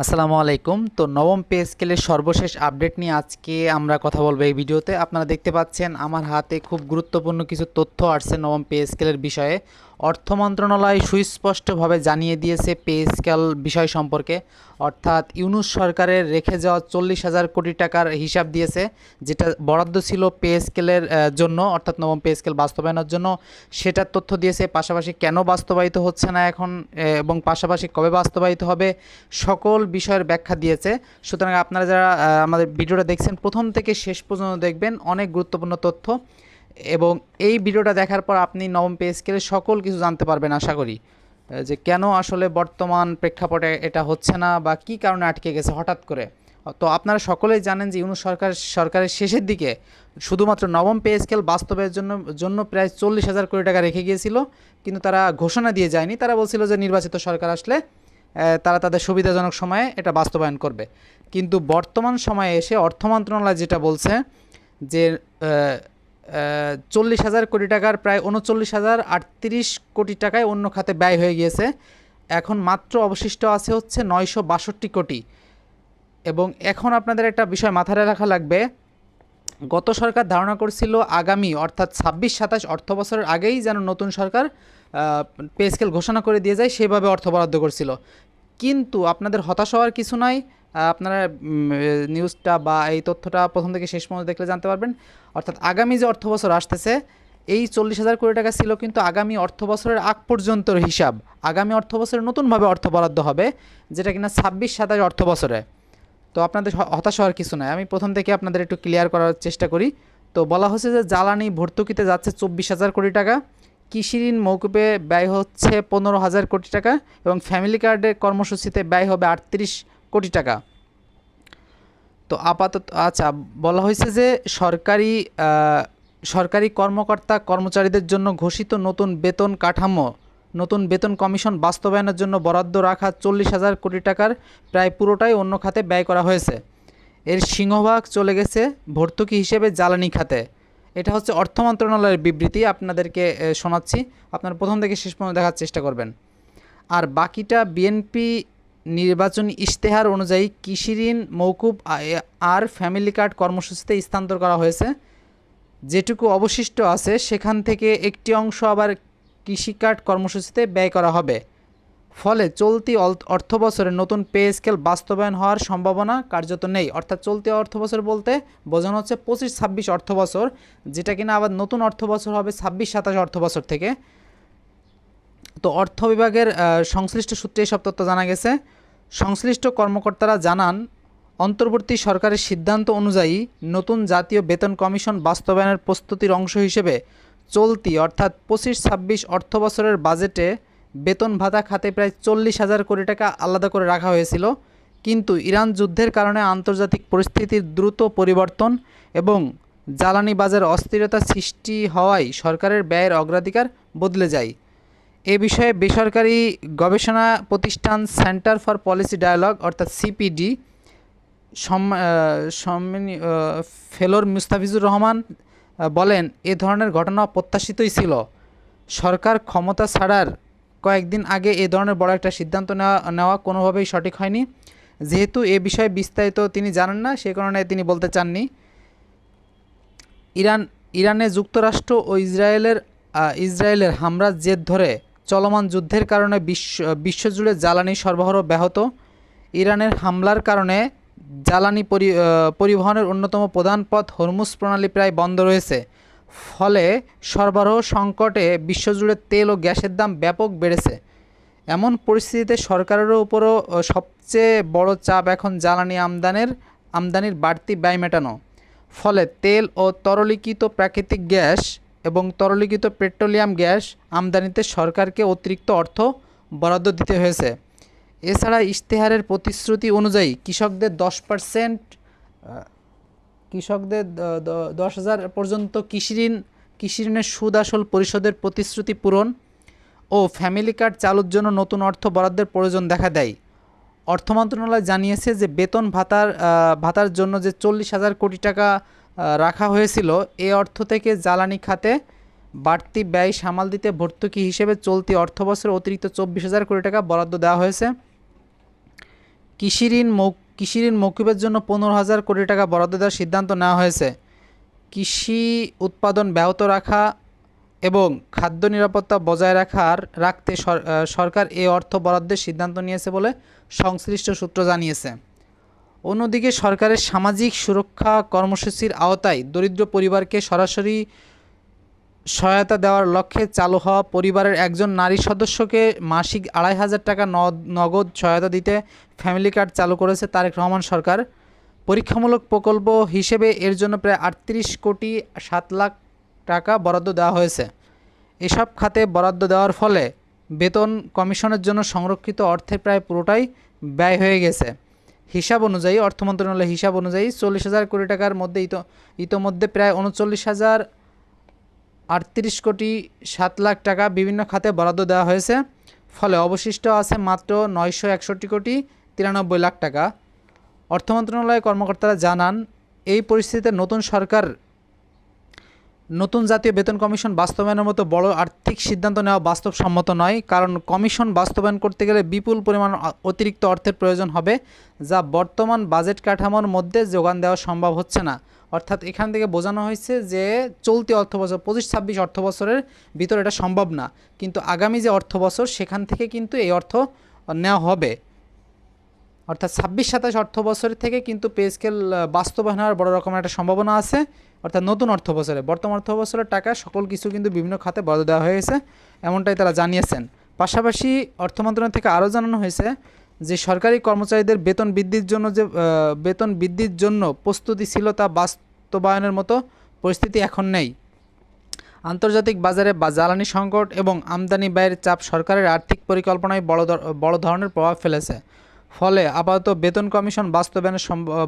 আসসালামু আলাইকুম। তো নবম পে স্কেলের সর্বশেষ আপডেট নিয়ে আজকে আমরা কথা বলবো এই ভিডিওতে। আপনারা দেখতে পাচ্ছেন আমার হাতে খুব গুরুত্বপূর্ণ কিছু তথ্য আসছে নবম পে স্কেলের বিষয়ে। অর্থ মন্ত্রণালয় সুস্পষ্টভাবে জানিয়ে দিয়েছে পে স্কেল বিষয় সম্পর্কে, অর্থাৎ ইউনূস সরকারের রেখে যাওয়া 40,000 কোটি টাকার হিসাব দিয়েছে, যেটা বরাদ্দ ছিল পে স্কেলের জন্য, অর্থাৎ নবম পে স্কেল বাস্তবায়নের জন্য। সেটার তথ্য দিয়েছে, পাশাপাশি কেন বাস্তবায়িত হচ্ছে না এখন এবং পাশাপাশি কবে বাস্তবায়িত হবে সকল বিষয়ের ব্যাখ্যা দিয়েছে। সুতরাং আপনারা যারা আমাদের ভিডিওটা দেখছেন প্রথম থেকে শেষ পর্যন্ত দেখবেন, অনেক গুরুত্বপূর্ণ তথ্য, এবং এই ভিডিওটা দেখার পর আপনি নবম পে স্কেলের সকল কিছু জানতে পারবেন আশা করি, যে কেন আসলে বর্তমান প্রেক্ষাপটে এটা হচ্ছে না বা কী কারণে আটকে গেছে হঠাৎ করে। তো আপনারা সকলেই জানেন যে ইউনূস সরকারের শেষের দিকে শুধুমাত্র নবম পে স্কেল বাস্তবের জন্য প্রায় 40,000 কোটি টাকা রেখে গিয়েছিল, কিন্তু তারা ঘোষণা দিয়ে যায়নি। তারা বলছিল যে নির্বাচিত সরকার আসলে তারা তাদের সুবিধাজনক সময়ে এটা বাস্তবায়ন করবে। কিন্তু বর্তমান সময়ে এসে অর্থ মন্ত্রণালয় যেটা বলছে যে 40,000 কোটি টাকার প্রায় 39,038 কোটি টাকায় অন্য খাতে ব্যয় হয়ে গিয়েছে। এখন মাত্র অবশিষ্ট আছে হচ্ছে 962 কোটি। এবং এখন আপনাদের একটা বিষয় মাথায় রাখা লাগবে, গত সরকার ধারণা করছিল আগামী অর্থাৎ 26-27 অর্থ বছরের আগেই যেন নতুন সরকার পে স্কেল ঘোষণা করে দিয়ে যায়, সেভাবে অর্থ বরাদ্দ করছিল। কিন্তু আপনাদের হতাশ হওয়ার কিছু নাই, আপনারা নিউজটা বা এই তথ্যটা প্রথম থেকে শেষ পর্যন্ত দেখলে জানতে পারবেন। অর্থাৎ আগামী যে অর্থ বছর আসতেছে, এই 40,000 কোটি টাকা ছিল কিন্তু আগামী অর্থ বছরের আগ পর্যন্তর হিসাব। আগামী অর্থ বছরে নতুনভাবে অর্থ বরাদ্দ হবে, যেটা কিনা 26-27 অর্থ বছরে। তো আপনাদের হতাশ হওয়ার কিছু নয়, আমি প্রথম থেকে আপনাদের একটু ক্লিয়ার করার চেষ্টা করি। তো বলা হচ্ছে যে জ্বালানি ভর্তুকিতে যাচ্ছে 24,000 কোটি টাকা, কৃষি ঋণ মৌকুবে ব্যয় হচ্ছে 15,000 কোটি টাকা, এবং ফ্যামিলি কার্ডের কর্মসূচিতে ব্যয় হবে 38 কোটি টাকা। তো আপাতত আচ্ছা, বলা হয়েছে যে সরকারি কর্মকর্তা কর্মচারীদের জন্য ঘোষিত নতুন বেতন কমিশন বাস্তবায়নের জন্য বরাদ্দ রাখা 40,000 কোটি টাকার প্রায় পুরোটাই অন্য খাতে ব্যয় করা হয়েছে। এর সিংহভাগ চলে গেছে ভর্তুকি হিসেবে জ্বালানি খাতে। এটা হচ্ছে অর্থ মন্ত্রণালয়ের বিবৃতি, আপনাদেরকে শোনাচ্ছি, আপনারা প্রথম থেকে শেষ পর্যন্ত দেখার চেষ্টা করবেন। আর বাকিটা বিএনপি নির্বাচনী ইশতেহার অনুযায়ী কৃষি ঋণ মৌকুব আর ফ্যামিলি কার্ড কর্মসূচিতে স্থানান্তর করা হয়েছে। যেটুকু অবশিষ্ট আছে সেখান থেকে একটি অংশ আবার কৃষিকার্ড কর্মসূচিতে ব্যয় করা হবে। ফলে চলতি অর্থবছরে নতুন পে স্কেল বাস্তবায়ন হওয়ার সম্ভাবনা কার্যত নেই। অর্থাৎ চলতি অর্থবছর বলতে বোঝানো হচ্ছে 25-26 অর্থবছর, যেটা কিনা আবার নতুন অর্থবছর হবে 26-27 অর্থবছর থেকে। তো অর্থ বিভাগের সংশ্লিষ্ট সূত্রে এসব তথ্য জানা গেছে। সংশ্লিষ্ট কর্মকর্তারা জানান, অন্তর্বর্তী সরকারের সিদ্ধান্ত অনুযায়ী নতুন জাতীয় বেতন কমিশন বাস্তবায়নের প্রস্তুতির অংশ হিসেবে চলতি অর্থাৎ 25-26 অর্থবছরের বাজেটে বেতন ভাতা খাতে প্রায় 40,000 কোটি টাকা আলাদা করে রাখা হয়েছিল। কিন্তু ইরান যুদ্ধের কারণে আন্তর্জাতিক পরিস্থিতির দ্রুত পরিবর্তন এবং জ্বালানি বাজার অস্থিরতা সৃষ্টি হওয়ায় সরকারের ব্যয়ের অগ্রাধিকার বদলে যায়। এ বিষয়ে বেসরকারি গবেষণা প্রতিষ্ঠান সেন্টার ফর পলিসি ডায়ালগ অর্থাৎ সিপিডি ফেলোর মুস্তাফিজুর রহমান বলেন, এ ধরনের ঘটনা প্রত্যাশিতই ছিল। সরকার ক্ষমতা ছাড়ার কয়েকদিন আগে এ ধরনের বড় একটা সিদ্ধান্ত নেওয়া কোনোভাবেই সঠিক হয়নি। যেহেতু এ বিষয়ে বিস্তারিত তিনি জানেন না, সে কারণে তিনি বলতে চাননি। ইরানে যুক্তরাষ্ট্র ও ইসরায়েলের হামলার জের ধরে চলমান যুদ্ধের কারণে বিশ্বজুড়ে জ্বালানি সরবরাহ ব্যাহত। ইরানের হামলার কারণে জ্বালানি পরিবহনের অন্যতম প্রধান পথ হরমুজ প্রণালী প্রায় বন্ধ রয়েছে। ফলে সরবরাহ সংকটে বিশ্বজুড়ে তেল ও গ্যাসের দাম ব্যাপক বেড়েছে। এমন পরিস্থিতিতে সরকারের উপরও সবচেয়ে বড় চাপ এখন জ্বালানি আমদানির বাড়তি ব্যয় মেটানো। ফলে তেল ও তরলীকৃত প্রাকৃতিক গ্যাস এবং তরলীকৃত পেট্রোলিয়াম গ্যাস আমদানিতে সরকারকে অতিরিক্ত অর্থ বরাদ্দ দিতে হয়েছে। এছাড়া ইশতেহারের প্রতিশ্রুতি অনুযায়ী কৃষকদের 10,000 পর্যন্ত কৃষি ঋণের সুদ আসল পরিশোধের প্রতিশ্রুতি পূরণ ও ফ্যামিলি কার্ড চালুর জন্য নতুন অর্থ বরাদ্দের প্রয়োজন দেখা দেয়। অর্থ মন্ত্রণালয় জানিয়েছে যে বেতন ভাতার জন্য যে 40,000 কোটি টাকা রাখা হয়েছিল, এ অর্থ থেকে জ্বালানি খাতে বাড়তি ব্যয় সামাল দিতে ভর্তুকি হিসেবে চলতি অর্থবছরে অতিরিক্ত 24,000 কোটি টাকা বরাদ্দ দেওয়া হয়েছে। কৃষি ঋণ মৌকুবের জন্য 15,000 কোটি টাকা বরাদ্দ দেওয়ার সিদ্ধান্ত নেওয়া হয়েছে। কৃষি উৎপাদন ব্যাহত রাখা এবং খাদ্য নিরাপত্তা বজায় রাখতে সরকার এই অর্থ বরাদ্দের সিদ্ধান্ত নিয়েছে বলে সংশ্লিষ্ট সূত্র জানিয়েছে। অন্যদিকে সরকারের সামাজিক সুরক্ষা কর্মসূচির আওতায় দরিদ্র পরিবারকে সরাসরি সহায়তা দেওয়ার লক্ষ্যে চালু হওয়া পরিবারের একজন নারী সদস্যকে মাসিক 2,500 টাকা নগদ সহায়তা দিতে ফ্যামিলি কার্ড চালু করেছে তারেক রহমান সরকার। পরীক্ষামূলক প্রকল্প হিসেবে এর জন্য প্রায় 38,7,00,000 টাকা বরাদ্দ দেওয়া হয়েছে। এসব খাতে বরাদ্দ দেওয়ার ফলে বেতন কমিশনের জন্য সংরক্ষিত অর্থের প্রায় পুরোটাই ব্যয় হয়ে গেছে। হিসাব অনুযায়ী, অর্থ মন্ত্রণালয়ের হিসাব অনুযায়ী 40,000 কোটি টাকার মধ্যে ইতোমধ্যে প্রায় 39,038,7,00,000 টাকা বিভিন্ন খাতে বরাদ্দ দেওয়া হয়েছে। ফলে অবশিষ্ট আছে মাত্র 961,93,00,000 টাকা। অর্থ মন্ত্রণালয়ের কর্মকর্তারা জানান, এই পরিস্থিতিতে নতুন জাতীয় বেতন কমিশন বাস্তবায়নের মতো বড় আর্থিক সিদ্ধান্ত নেওয়া বাস্তবসম্মত নয়, কারণ কমিশন বাস্তবায়ন করতে গেলে বিপুল পরিমাণ অতিরিক্ত অর্থের প্রয়োজন হবে, যা বর্তমান বাজেট কাঠামোর মধ্যে যোগান দেওয়া সম্ভব হচ্ছে না। অর্থাৎ এখান থেকে বোঝানো হয়েছে যে চলতি অর্থবছর 25-26 অর্থবছরের ভিতর এটা সম্ভব না, কিন্তু আগামী যে অর্থবছর সেখান থেকে কিন্তু এই অর্থ নেওয়া হবে। অর্থাৎ 26-27 অর্থবছর থেকে কিন্তু পে স্কেল বাস্তবায়ন হওয়ার বড় রকমের একটা সম্ভাবনা আছে। অর্থাৎ নতুন অর্থবছরে, বর্তমান অর্থবছরের টাকা সকল কিছু কিন্তু বিভিন্ন খাতে বরাদ্দ দেওয়া হয়েছে, এমনটাই তারা জানিয়েছেন। পাশাপাশি অর্থ মন্ত্রণালয় থেকে আরও জানানো হয়েছে যে সরকারি কর্মচারীদের বেতন বৃদ্ধির জন্য প্রস্তুতি ছিল, তা বাস্তবায়নের মতো পরিস্থিতি এখন নেই। আন্তর্জাতিক বাজারে জ্বালানি সংকট এবং আমদানি ব্যয়ের চাপ সরকারের আর্থিক পরিকল্পনায় বড় ধরনের প্রভাব ফেলেছে। ফলে আপাতত বেতন কমিশন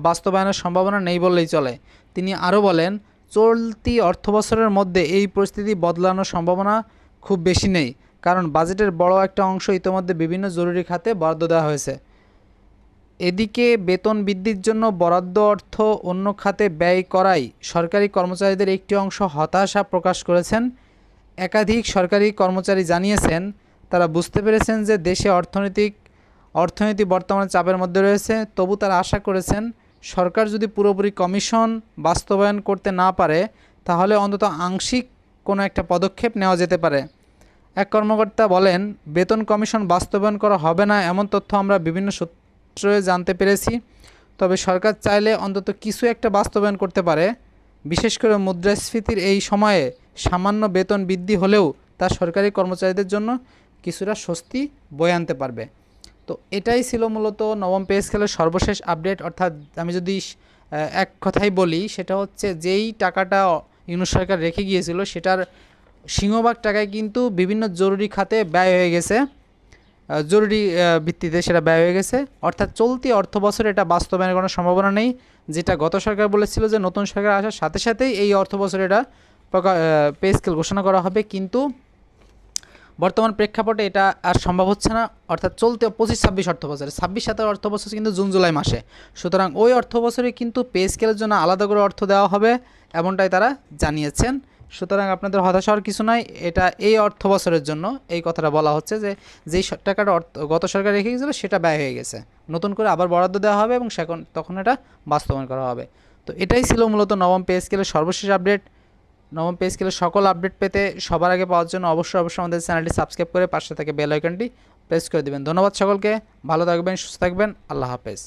বাস্তবায়নের সম্ভাবনা নেই বললেই চলে। তিনি আরও বলেন, চলতি অর্থবছরের মধ্যে এই পরিস্থিতি বদলানোর সম্ভাবনা খুব বেশি নেই, কারণ বাজেটের বড় একটা অংশ ইতিমধ্যে বিভিন্ন জরুরি খাতে বরাদ্দ দেওয়া হয়েছে। এদিকে বেতন বৃদ্ধির জন্য বরাদ্দ অর্থ অন্য খাতে ব্যয় করায় সরকারি কর্মচারীদের একটি অংশ হতাশা প্রকাশ করেছেন। একাধিক সরকারি কর্মচারী জানিয়েছেন, তারা বুঝতে পেরেছেন যে দেশে অর্থনীতি বর্তমানে চাপের মধ্যে রয়েছে। তবু তারা আশা করেছেন সরকার যদি পুরোপুরি কমিশন বাস্তবায়ন করতে না পারে, তাহলে অন্তত আংশিক কোনো একটা পদক্ষেপ নেওয়া যেতে পারে। এক কর্মকর্তা বলেন, বেতন কমিশন বাস্তবায়ন করা হবে না এমন তথ্য আমরা বিভিন্ন সূত্রে জানতে পেরেছি, তবে সরকার চাইলে অন্তত কিছু একটা বাস্তবায়ন করতে পারে। বিশেষ করে মুদ্রাস্ফীতির এই সময়ে সামান্য বেতন বৃদ্ধি হলেও তা সরকারি কর্মচারীদের জন্য কিছুটা স্বস্তি বয়ে আনতে পারবে। তো এটাই ছিল মূলত নবম পে স্কেলের সর্বশেষ আপডেট। অর্থাৎ আমি যদি এক কথাই বলি, সেটা হচ্ছে যেই টাকাটা ইউনূস সরকার রেখে গিয়েছিল সেটার সিংহভাগ টাকায় কিন্তু বিভিন্ন জরুরি খাতে ব্যয় হয়ে গেছে, জরুরি ভিত্তিতে সেটা ব্যয় হয়ে গেছে। অর্থাৎ চলতি অর্থ বছরে এটা বাস্তবায়নের কোনো সম্ভাবনা নেই, যেটা গত সরকার বলেছিল যে নতুন সরকার আসার সাথে সাথেই এই অর্থ বছরে এটা পে স্কেল ঘোষণা করা হবে, কিন্তু বর্তমান প্রেক্ষাপটে এটা আর সম্ভব হচ্ছে না। অর্থাৎ চলতে 25-26 অর্থ বছরে, 26-27 অর্থ বছর কিন্তু জুন-জুলাই মাসে, সুতরাং ওই অর্থ বছরে কিন্তু পে স্কেলের জন্য আলাদা করে অর্থ দেওয়া হবে, এমনটাই তারা জানিয়েছেন। সুতরাং আপনাদের হতাশ হওয়ার কিছু নাই, এটা এই অর্থ বছরের জন্য এই কথাটা বলা হচ্ছে যে যেই টাকাটা গত সরকার রেখে গেছিলো সেটা ব্যয় হয়ে গেছে, নতুন করে আবার বরাদ্দ দেওয়া হবে এবং তখন এটা বাস্তবায়ন করা হবে। তো এটাই ছিল মূলত নবম পে স্কেলের সর্বশেষ আপডেট। নবম পে স্কেলের সকল আপডেট পেতে সবার আগে পাওয়ার জন্য অবশ্যই আমাদের চ্যানেলটি সাবস্ক্রাইব করে পাশে থেকে বেল আইকনটি প্রেস করে দেবেন। ধন্যবাদ সকলকে, ভালো থাকবেন, সুস্থ থাকবেন, আল্লাহ হাফেজ।